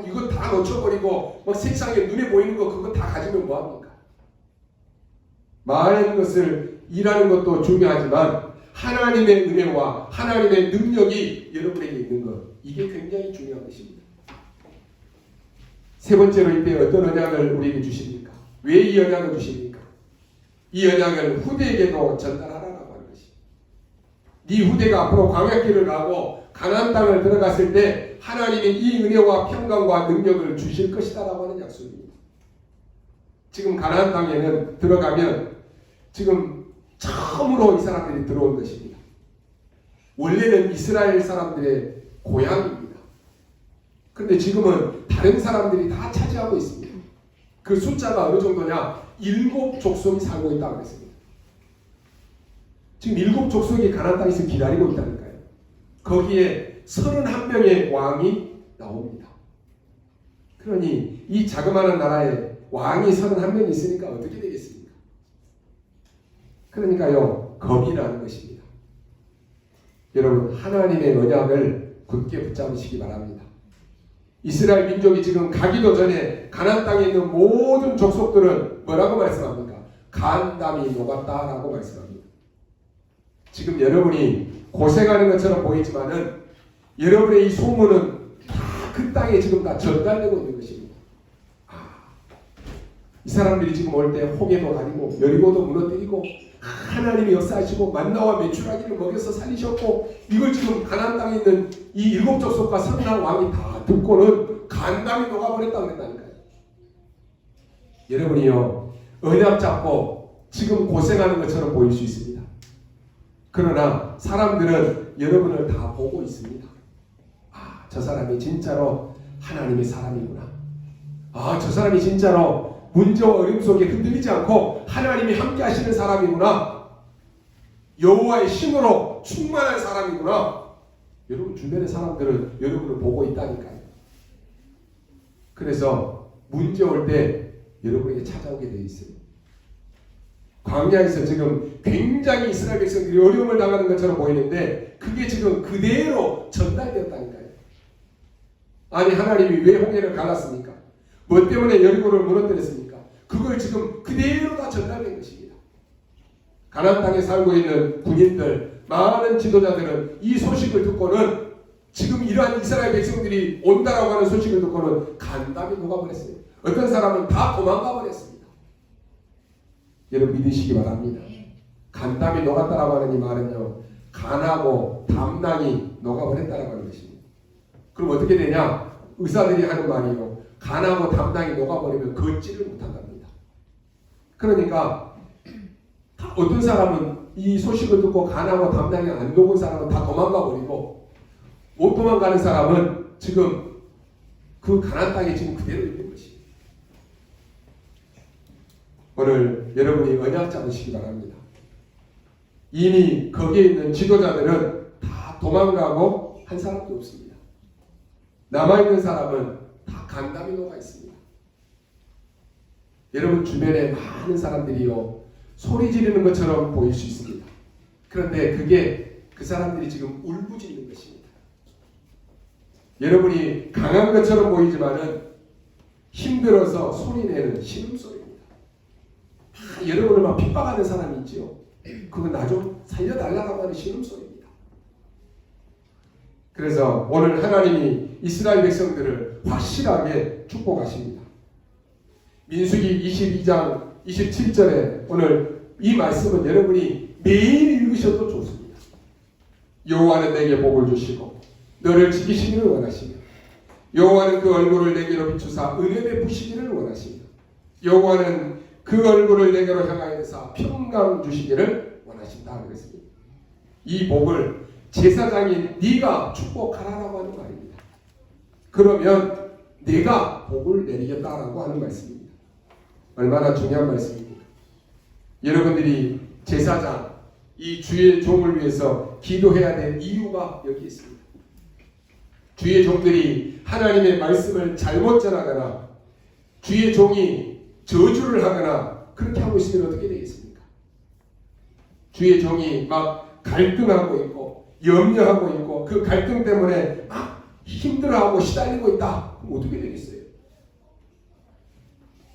이거 다 놓쳐버리고 막 세상에 눈에 보이는 거 그거 다 가지면 뭐합니까? 많은 것을 일하는 것도 중요하지만 하나님의 은혜와 하나님의 능력이 여러분에게 있는 것, 이게 굉장히 중요한 것입니다. 세 번째로 이때 어떤 언약을 우리에게 주십니까? 왜 이 언약을 주십니까? 이 언약을 후대에게도 전달하라고 하는 것입니다. 네 후대가 앞으로 광야길을 가고 가나안 땅을 들어갔을 때 하나님이 이 은혜와 평강과 능력을 주실 것이다라고 하는 약속입니다. 지금 가나안 땅에는 들어가면 지금 처음으로 이 사람들이 들어온 것입니다. 원래는 이스라엘 사람들의 고향입니다. 그런데 지금은 다른 사람들이 다 차지하고 있습니다. 그 숫자가 어느 정도냐? 7족속이 살고 있다고 했습니다. 지금 7족속이 가나안 땅에서 기다리고 있다니까요. 거기에 31명의 왕이 나옵니다. 그러니 이 자그마한 나라에 왕이 31명이 있으니까 어떻게 되겠습니까? 그러니까요, 겁이라는 것입니다. 여러분, 하나님의 언약을 굳게 붙잡으시기 바랍니다. 이스라엘 민족이 지금 가기도 전에 가나안 땅에 있는 모든 족속들은 뭐라고 말씀합니까? 간담이 녹았다라고 말씀합니다. 지금 여러분이 고생하는 것처럼 보이지만은 여러분의 이 소문은 다 그 땅에 지금 다 전달되고 있는 것입니다. 이 사람들이 지금 올 때 홍해도 가리고 여리고도 무너뜨리고 하나님이 역사하시고 만나와 메추라기를 먹여서 살리셨고 이걸 지금 가나안 땅에 있는 이 일곱 족속과 선한 왕이 다 듣고는 간담이 녹아버렸다고 그랬다니까요. 여러분이요 언약 잡고 지금 고생하는 것처럼 보일 수 있습니다. 그러나 사람들은 여러분을 다 보고 있습니다. 저 사람이 진짜로 하나님의 사람이구나. 저 사람이 진짜로 문제와 어려움 속에 흔들리지 않고 하나님이 함께 하시는 사람이구나. 여호와의 힘으로 충만한 사람이구나. 여러분 주변의 사람들은 여러분을 보고 있다니까요. 그래서 문제 올 때 여러분에게 찾아오게 되어 있어요. 광야에서 지금 굉장히 이스라엘 백성들이 어려움을 당하는 것처럼 보이는데 그게 지금 그대로 전달되었다니까요. 아니 하나님이 왜 홍해를 갈랐습니까? 뭐 때문에 여리고를 무너뜨렸습니까? 그걸 지금 그대로 다 전달된 것입니다. 가나안 땅에 살고 있는 군인들, 많은 지도자들은 이 소식을 듣고는 지금 이러한 이스라엘 백성들이 온다라고 하는 소식을 듣고는 간담이 녹아버렸어요. 어떤 사람은 다 도망가 버렸습니다. 여러분 믿으시기 바랍니다. 간담이 녹았다라고 하는 이 말은요, 간하고 담낭이 녹아버렸다라고 하는 것입니다. 그럼 어떻게 되냐? 의사들이 하는 말이요, 간하고 담낭이 녹아버리면 걷지를 못한답니다. 그러니까 어떤 사람은 이 소식을 듣고 간하고 담낭이 안 녹은 사람은 다 도망가 버리고 못 도망가는 사람은 지금 그 가나안 땅에 지금 그대로 있는 것입니다. 오늘 여러분이 언약 잡으시기 바랍니다. 이미 거기에 있는 지도자들은 다 도망가고 한 사람도 없습니다. 남아있는 사람은 다 간담이 녹아 있습니다. 여러분 주변에 많은 사람들이요 소리 지르는 것처럼 보일 수 있습니다. 그런데 그게 그 사람들이 지금 울부짖는 것입니다. 여러분이 강한 것처럼 보이지만은 힘들어서 소리내는 신음소리입니다. 여러분을 막 핍박하는 사람이 있지요. 그건 나 좀 살려달라고 하는 신음소리입니다. 그래서 오늘 하나님이 이스라엘 백성들을 확실하게 축복하십니다. 민수기 22장 27절에 오늘 이 말씀은 여러분이 매일 읽으셔도 좋습니다. 여호와는 내게 복을 주시고 너를 지키시기를 원하시며 여호와는 그 얼굴을 내게로 비추사 은혜 베푸시기를 원하시며 여호와는 그 얼굴을 내게로 향하여서 평강 주시기를 원하신다 그랬습니다. 이 복을 제사장인 네가 축복하라라고 하는 말입니다. 그러면 내가 복을 내리겠다라고 하는 말씀입니다. 얼마나 중요한 말씀입니까? 여러분들이 제사장, 이 주의 종을 위해서 기도해야 될 이유가 여기 있습니다. 주의 종들이 하나님의 말씀을 잘못 전하거나 주의 종이 저주를 하거나 그렇게 하고 있으면 어떻게 되겠습니까? 주의 종이 막 갈등하고 있고 염려하고 있고 그 갈등 때문에 막 힘들어하고 시달리고 있다. 그럼 어떻게 되겠어요?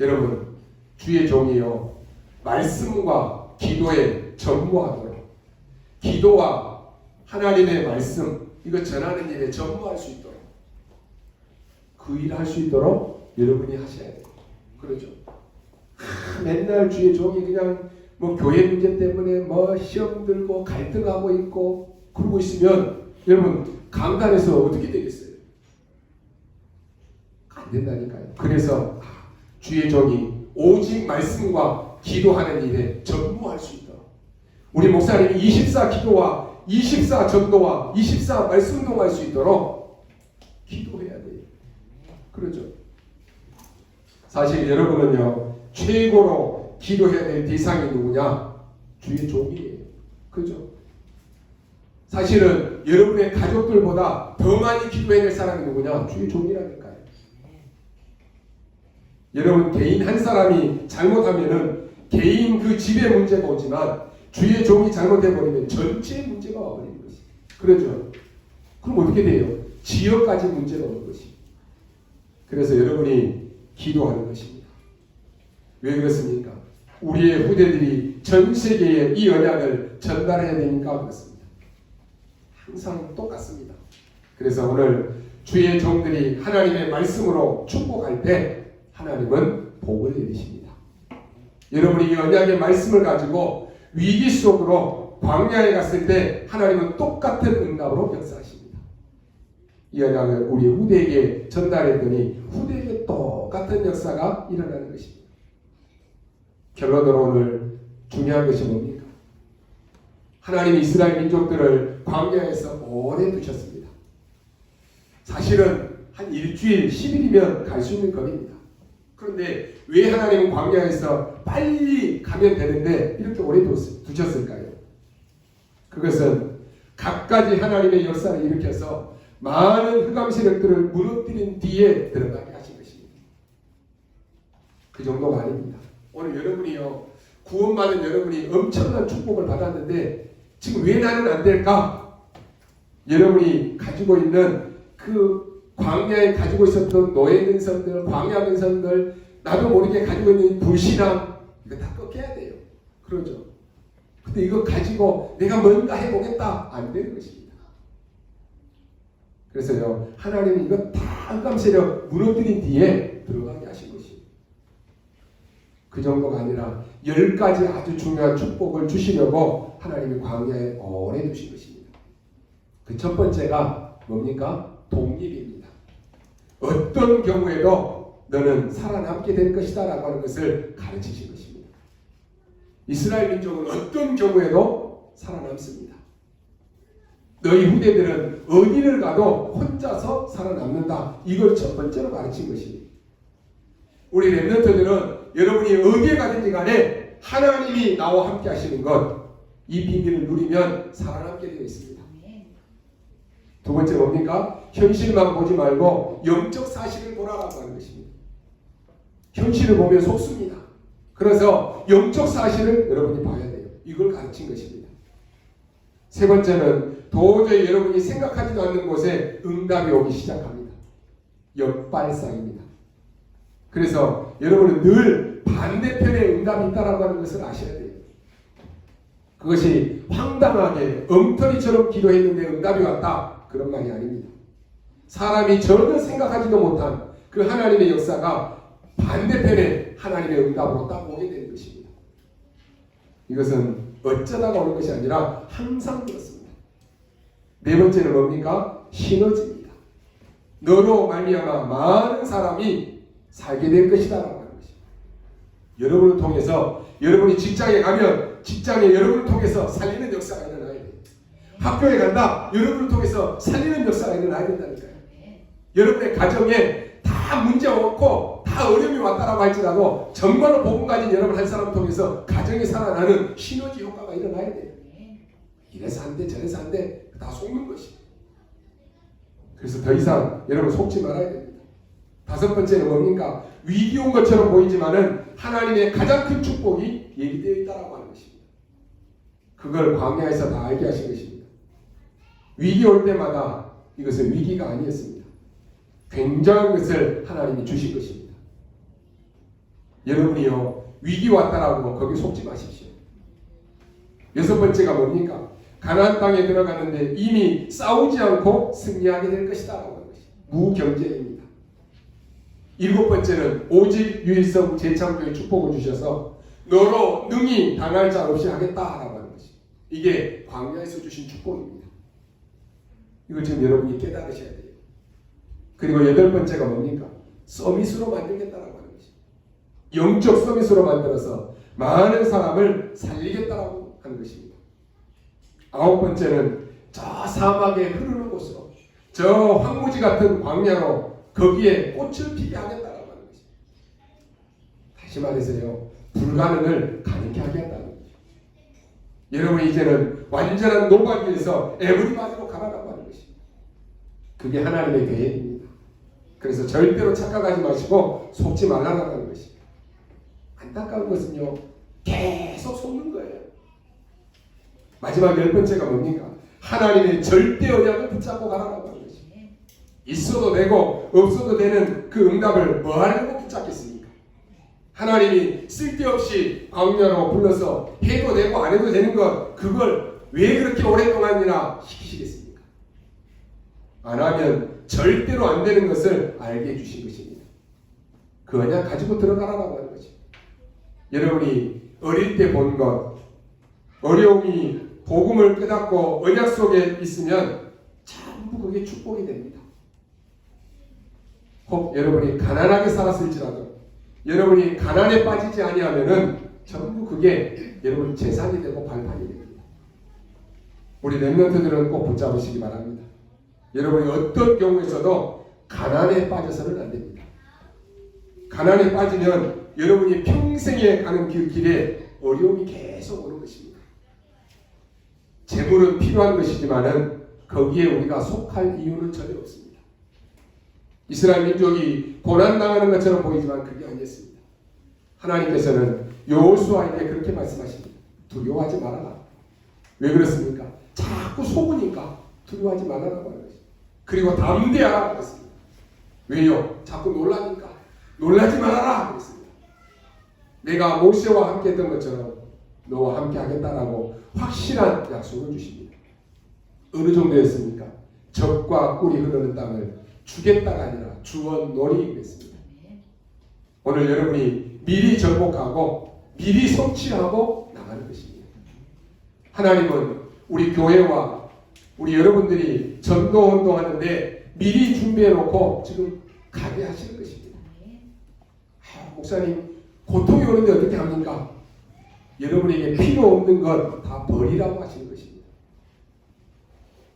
여러분 주의 종이요 말씀과 기도에 전무하도록 기도와 하나님의 말씀 이거 전하는 일에 전무할 수 있도록 그 일을 할 수 있도록 여러분이 하셔야 돼요. 그렇죠? 맨날 주의 종이 그냥 뭐 교회 문제 때문에 뭐 시험 들고 갈등하고 있고 그러고 있으면 여러분 강단에서 어떻게 되겠어요? 안 된다니까요. 그래서 주의 종이 오직 말씀과 기도하는 일에 전무할 수 있도록 우리 목사님이 24 기도와 24 전도와 24 말씀 동할 수 있도록 기도해야 돼요. 그렇죠? 사실 여러분은요 최고로 기도해야 될 대상이 누구냐? 주의 종이에요. 그렇죠? 사실은 여러분의 가족들보다 더 많이 기도해야 될 사람이 누구냐? 주의 종이라니까요. 여러분 개인 한 사람이 잘못하면은 개인 그 집의 문제가 오지만 주의 종이 잘못해버리면 전체 문제가 와버리는 것이. 그렇죠? 그럼 어떻게 돼요? 지역까지 문제가 오는 것이. 그래서 여러분이 기도하는 것입니다. 왜 그렇습니까? 우리의 후대들이 전 세계에 이 언약을 전달해야 되니까 그렇습니다. 항상 똑같습니다. 그래서 오늘 주의 종들이 하나님의 말씀으로 축복할 때 하나님은 복을 내리십니다. 여러분이 이 언약의 말씀을 가지고 위기 속으로 광야에 갔을 때 하나님은 똑같은 응답으로 역사하십니다. 이 언약을 우리 후대에게 전달했더니 후대에게 똑같은 역사가 일어나는 것입니다. 결론으로 오늘 중요한 것이 뭡니까? 하나님이 이스라엘 민족들을 광야에서 오래 두셨습니다. 사실은 한 일주일, 10일이면 갈 수 있는 거리입니다. 그런데 왜 하나님은 광야에서 빨리 가면 되는데 이렇게 오래 두셨을까요? 그것은 갖가지 하나님의 역사를 일으켜서 많은 흑암 세력들을 무너뜨린 뒤에 들어가게 하신 것입니다. 그 정도가 아닙니다. 오늘 여러분이요, 구원받은 여러분이 엄청난 축복을 받았는데 지금 왜 나는 안 될까? 여러분이 가지고 있는 그 광야에 가지고 있었던 노예 근성들, 광야 근성들, 나도 모르게 가지고 있는 불신앙, 이거 다 꺾여야 돼요. 그러죠. 근데 이거 가지고 내가 뭔가 해보겠다, 안 되는 것입니다. 그래서요, 하나님은 이거 다 흑암 세력 무너뜨린 뒤에 들어가게 하신 것입니다. 그 정도가 아니라 10가지 아주 중요한 축복을 주시려고 하나님이 광야에 오래 두신 것입니다. 그 첫 번째가 뭡니까? 독립입니다. 어떤 경우에도 너는 살아남게 될 것이다 라고 하는 것을 가르치신 것입니다. 이스라엘 민족은 어떤 경우에도 살아남습니다. 너희 후대들은 어디를 가도 혼자서 살아남는다. 이걸 첫 번째로 가르친 것입니다. 우리 렘넌트들은 여러분이 어디에 가든지 간에 하나님이 나와 함께 하시는 것, 이 비밀을 누리면 살아남게 되어 있습니다. 두 번째 뭡니까? 현실만 보지 말고 영적 사실을 보라라고 하는 것입니다. 현실을 보면 속습니다. 그래서 영적 사실을 여러분이 봐야 돼요. 이걸 가르친 것입니다. 세 번째는 도저히 여러분이 생각하지도 않는 곳에 응답이 오기 시작합니다. 역발상입니다. 그래서 여러분은 늘 반대편에 응답이 있다라고 하는 것을 아셔야 돼요. 그것이 황당하게 엉터리처럼 기도했는데 응답이 왔다. 그런 말이 아닙니다. 사람이 전혀 생각하지도 못한 그 하나님의 역사가 반대편에 하나님의 응답으로 딱 오게 되는 것입니다. 이것은 어쩌다가 오는 것이 아니라 항상 그렇습니다. 네 번째는 뭡니까? 시너지입니다. 너로 말미암아 많은 사람이 살게 될 것이다 라고 하는 것입니다. 여러분을 통해서 여러분이 직장에 가면 직장에 여러분을 통해서 살리는 역사가 일어나야 돼요. 학교에 간다. 여러분을 통해서 살리는 역사가 일어나야 된다니까요. 여러분의 가정에 다 문제 없고 다 어려움이 왔다라고 할지라도 정말로 복음 가진 여러분 한 사람 통해서 가정이 살아나는 시너지 효과가 일어나야 돼요. 이래서 안 돼, 저래서 안 돼. 다 속는 것이. 그래서 더 이상 여러분 속지 말아야 됩니다. 다섯 번째는 뭡니까? 위기 온 것처럼 보이지만은 하나님의 가장 큰 축복이 얘기되어 있다라고 하는 것입니다. 그걸 광야에서 다 알게 하신 것입니다. 위기 올 때마다 이것은 위기가 아니었습니다. 굉장한 것을 하나님이 주신 것입니다. 여러분이요, 위기 왔다라고 거기 속지 마십시오. 여섯 번째가 뭡니까? 가나안 땅에 들어가는데 이미 싸우지 않고 승리하게 될 것이다 라고 하는 것입니다. 무경쟁입니다. 일곱 번째는 오직 유일성 재창조의 축복을 주셔서 너로 능히 당할 자 없이 하겠다라고 하는 것입니다. 이게 광야에서 주신 축복입니다. 이걸 지금 여러분이 깨달으셔야 돼요. 그리고 여덟 번째가 뭡니까? 서밋으로 만들겠다라고 하는 것입니다. 영적 서밋으로 만들어서 많은 사람을 살리겠다라고 하는 것입니다. 아홉 번째는 저 사막에 흐르는 곳으로, 저 황무지 같은 광야로 거기에 꽃을 피게 하겠다라고 하는 것입니다. 다시 말해서요, 불가능을 가능케 하겠다는 거죠. 여러분이 이제는 완전한 노바기에서 에브리바디로 가라라고 하는 것입니다. 그게 하나님의 계획입니다. 그래서 절대로 착각하지 마시고 속지 말라고 하는 것입니다. 안타까운 것은요, 계속 속는 거예요. 마지막 열 번째가 뭡니까? 하나님의 절대 언약을 붙잡고 가라라고 하는 것입니다. 있어도 되고 없어도 되는 그 응답을 뭐 하려고 붙잡겠습니까? 하나님이 쓸데없이 광야로 불러서 해도 되고 안 해도 되는 것, 그걸 왜 그렇게 오랫동안이나 시키시겠습니까? 안 하면 절대로 안 되는 것을 알게 해주신 것입니다. 그 언약 가지고 들어가라고 하는 거죠. 여러분이 어릴 때 본 것, 어려움이 복음을 깨닫고 언약 속에 있으면 전부 그게 축복이 됩니다. 혹 여러분이 가난하게 살았을지라도 여러분이 가난에 빠지지 아니하면은 전부 그게 여러분 재산이 되고 발판이 됩니다. 우리 렘넌트들은 꼭 붙잡으시기 바랍니다. 여러분이 어떤 경우에서도 가난에 빠져서는 안 됩니다. 가난에 빠지면 여러분이 평생에 가는 길에 어려움이 계속 오는 것입니다. 재물은 필요한 것이지만은 거기에 우리가 속할 이유는 전혀 없습니다. 이스라엘 민족이 고난당하는 것처럼 보이지만 그게 아니었습니다. 하나님께서는 여호수아에게 그렇게 말씀하십니다. 두려워하지 말아라. 왜 그렇습니까? 자꾸 속으니까 두려워하지 말아라고 하는 것입니다. 그리고 담대하라고 했습니다. 왜요? 자꾸 놀라니까 놀라지 말아라 그랬습니다. 내가 모세와 함께 했던 것처럼 너와 함께 하겠다라고 확실한 약속을 주십니다. 어느 정도였습니까? 젖과 꿀이 흐르는 땅을 주겠다가 아니라 주원노리 그랬습니다. 오늘 여러분이 미리 정복하고 미리 성취하고 나가는 것입니다. 하나님은 우리 교회와 우리 여러분들이 전도운동하는데 미리 준비해놓고 지금 가게 하시는 것입니다. 목사님 고통이 오는데 어떻게 합니까? 여러분에게 필요 없는 것 다 버리라고 하시는 것입니다.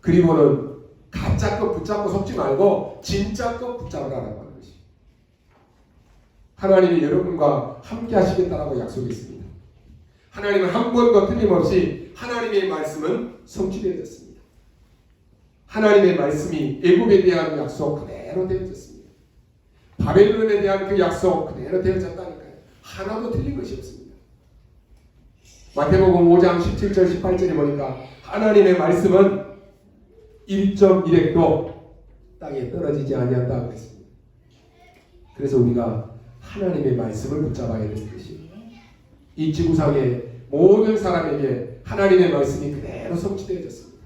그리고는 가짜 것 붙잡고 속지 말고 진짜 것 붙잡으라고 하는 것입니다. 하나님이 여러분과 함께 하시겠다라고 약속했습니다. 하나님은 한 번도 틀림없이 하나님의 말씀은 성취되어졌습니다. 하나님의 말씀이 애굽에 대한 약속 그대로 되어졌습니다. 바벨론에 대한 그 약속 그대로 되어졌다니까요. 하나도 틀린 것이 없습니다. 마태복음 5장 17절 18절에 보니까 하나님의 말씀은 1.1핵도 땅에 떨어지지 아니한다고 했습니다. 그래서 우리가 하나님의 말씀을 붙잡아야 되는 것입니다. 이 지구상의 모든 사람에게 하나님의 말씀이 그대로 성취되어졌습니다.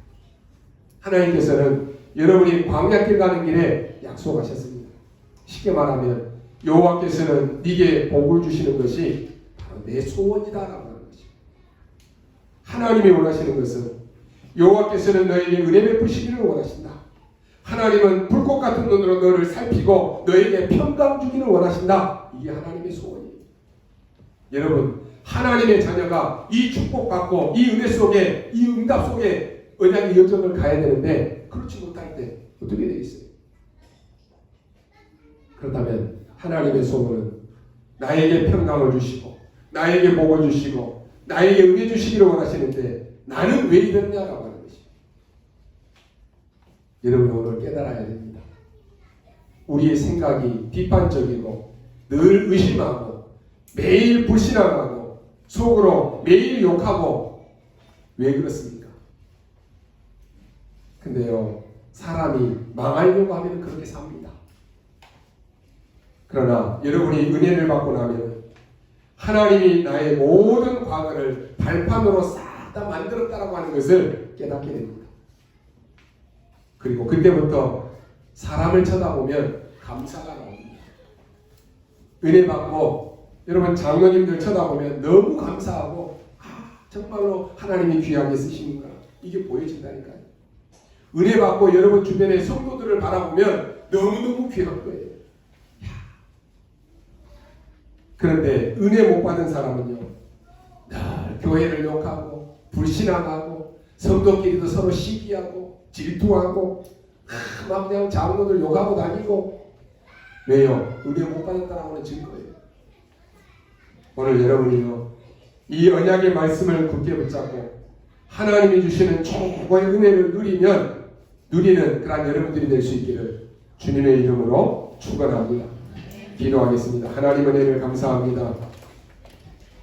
하나님께서는 여러분이 광야길 가는 길에 약속하셨습니다. 쉽게 말하면 여호와께서는 네게 복을 주시는 것이 바로 내 소원이다라고 하는 것입니다. 하나님이 원하시는 것은 여호와께서는 너에게 은혜 베푸시기를 원하신다. 하나님은 불꽃 같은 눈으로 너를 살피고 너에게 평강 주기를 원하신다. 이게 하나님의 소원입니다. 여러분, 하나님의 자녀가 이 축복받고 이 은혜 속에 이 응답 속에 언약의 여정을 가야 되는데 그렇지 못할 때 어떻게 되겠어요? 그렇다면 하나님의 소원은 나에게 평강을 주시고 나에게 복을 주시고 나에게 은혜 주시기를 원하시는데 나는 왜 이랬냐라고 하는 것입니다. 여러분 오늘 깨달아야 됩니다. 우리의 생각이 비판적이고 늘 의심하고 매일 불신앙하고 속으로 매일 욕하고 왜 그렇습니까? 근데요 사람이 망하려고 하면 그렇게 삽니다. 그러나 여러분이 은혜를 받고 나면 하나님이 나의 모든 과거를 발판으로 싹 다 만들었다라고 하는 것을 깨닫게 됩니다. 그리고 그때부터 사람을 쳐다보면 감사가 나옵니다. 은혜 받고 여러분 장로님들 쳐다보면 너무 감사하고 정말로 하나님이 귀하게 쓰시는구나 이게 보여진다니까요. 은혜 받고 여러분 주변의 성도들을 바라보면 너무너무 귀한 거예요. 그런데 은혜 못 받은 사람은요 늘 교회를 욕하고 불신앙하고 성도끼리도 서로 시기하고 질투하고 막 그냥 장로들 욕하고 다니고 왜요? 은혜 못 받았다라고 하는 증거예요. 오늘 여러분이요 이 언약의 말씀을 굳게 붙잡고 하나님이 주시는 최고의 은혜를 누리는 그런 여러분들이 될 수 있기를 주님의 이름으로 축원합니다. 기도하겠습니다. 하나님 은혜를 감사합니다.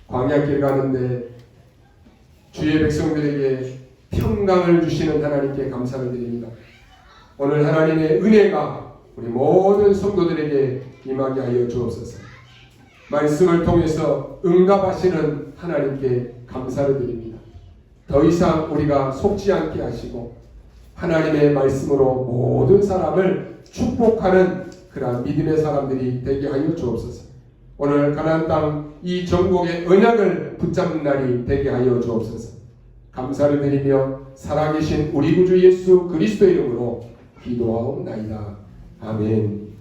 광야길 가는데 주의 백성들에게 평강을 주시는 하나님께 감사를 드립니다. 오늘 하나님의 은혜가 우리 모든 성도들에게 임하게 하여 주옵소서. 말씀을 통해서 응답하시는 하나님께 감사를 드립니다. 더 이상 우리가 속지 않게 하시고 하나님의 말씀으로 모든 사람을 축복하는 그러한 믿음의 사람들이 되게 하여 주옵소서. 오늘 가나안 땅 이 전국의 언약을 붙잡는 날이 되게 하여 주옵소서. 감사를 드리며 살아계신 우리 구주 예수 그리스도 이름으로 기도하옵나이다. 아멘.